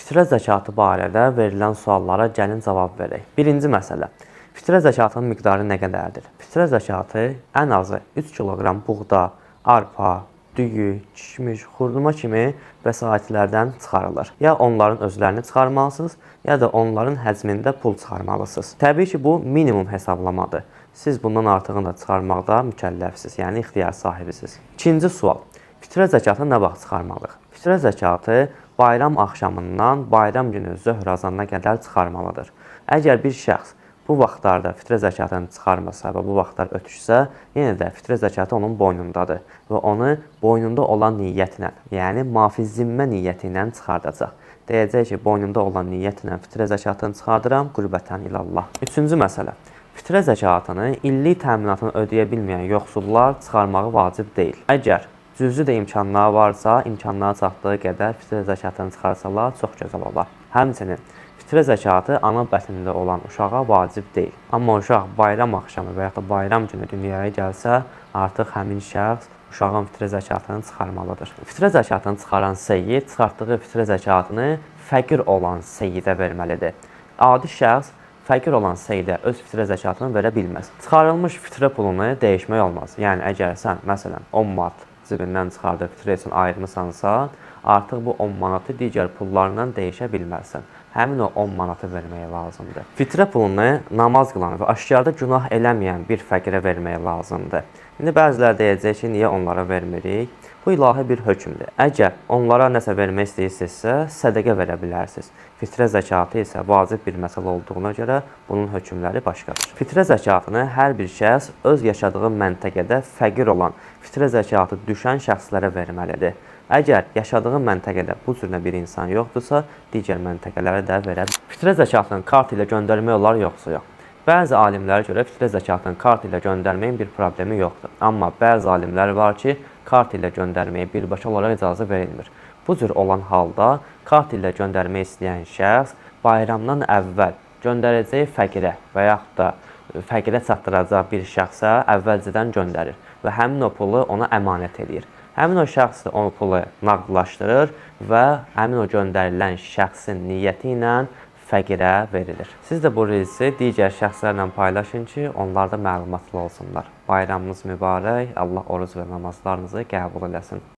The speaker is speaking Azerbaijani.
Fitrə zəkatı barədə verilən suallara gəlin cavab verək. Birinci məsələ. Fitrə zəkatının miqdarı nə qədərdir? Fitrə zəkatı ən azı 3 kiloqram buğda, arpa, düyü, kişmiş, xurma kimi vəsaitlərdən çıxarılır. Ya onların özlərini çıxarmalısınız, ya da onların həcmində pul çıxarmalısınız. Təbii ki, bu minimum hesablamadır. Siz bundan artığını da çıxarmaqda mükəlləfsiniz, yəni ixtiyar sahibisiniz. İkinci sual. Fitrə zəkatını nə vaxt çıxarmalıyıq? Fitrə zəkatı bayram axşamından bayram günü zöhr azanına qədər çıxarmalıdır. Əgər bir şəxs bu vaxtlarda fitrə zəkatını çıxarmasa və bu vaxtlar ötüşsə, yenə də fitrə zəkatı onun boynundadır və onu boynunda olan niyyətlə, yəni mafi-zimmə niyyəti ilə çıxardacaq. Deyəcək ki, boynunda olan niyyətlə fitrə zəkatını çıxardıram, qürbətən ilallah. Üçüncü məsələ. Fitrə zəkatını illik təminatını ödəyə bilməyən yoxsullar çıxarmağı vacib deyil. Əgər cüzi də imkanları varsa, imkanlara çatdığı qədər fitrə zəkatını çıxarsalar çox gözəl olar. Həmçinin fitrə zəkatı ana bətnində olan uşağa vacib deyil. Amma uşaq bayram axşamı və ya da bayram günü dünyaya gəlsə, artıq həmin şəxs uşağın fitrə zəkatını çıxarmalıdır. Fitrə zəkatını çıxaran seyyid çıxartdığı fitrə zəkatını fəqir olan seyyidə verməlidir. Adi şəxs fəqir olan seyidə öz fitrə zəkatını verə bilməz. Çıxarılmış fitrə pulunu dəyişmək olmaz. Yəni, əgər sən, məsələn, 10 manat cibindən çıxardıb fitrə üçün ayırmısansa, artıq bu 10 manatı digər pullarla dəyişə bilmərsən. Həmin o 10 manatı verməyə lazımdır. Fitrə pulunu namaz qılan və aşkarda günah eləməyən bir fəqirə verməyə lazımdır. İndi bəzilər deyəcək ki, niyə onlara vermirik? Bu ilahi bir hökmdür. Əgər onlara nəsə vermək istəyirsinizsə, sədəqə verə bilərsiniz. Fitrə zəkatı isə vacib bir məsələ olduğuna görə bunun hökmləri başqadır. Fitrə zəkatını hər bir şəxs öz yaşadığı məntəqədə fəqir olan, fitrə zəkatı düşən şəxslərə verməlidir. Əgər yaşadığı məntəqədə bu cürlə bir insan yoxdursa, digər məntəqələrə də verə bilər. Fitrə zəkatını kart ilə göndərmək olar yoxsa yox? Bəzi alimlərə görə fitrə zəkatını kart ilə göndərməyin bir problemi yoxdur. Amma bəzi alimlər var ki, kart ilə göndərməyə birbaşa olaraq icazə verilmir. Bu cür olan halda kart ilə göndərmək istəyən şəxs bayramdan əvvəl göndərəcəyi fəqirə və yaxud da fəqirə çatdıracaq bir şəxsə əvvəlcədən göndərir və həmin o pulu ona əmanət edir. Həmin o şəxs də o pulu nağdlaşdırır və həmin o göndərilən şəxsin niyyəti ilə fəqirə verilir. Siz də bu rizqi digər şəxslərlə paylaşın ki, onlar da məlumatlı olsunlar. Bayramınız mübarək, Allah oruc və namazlarınızı qəbul eləsin.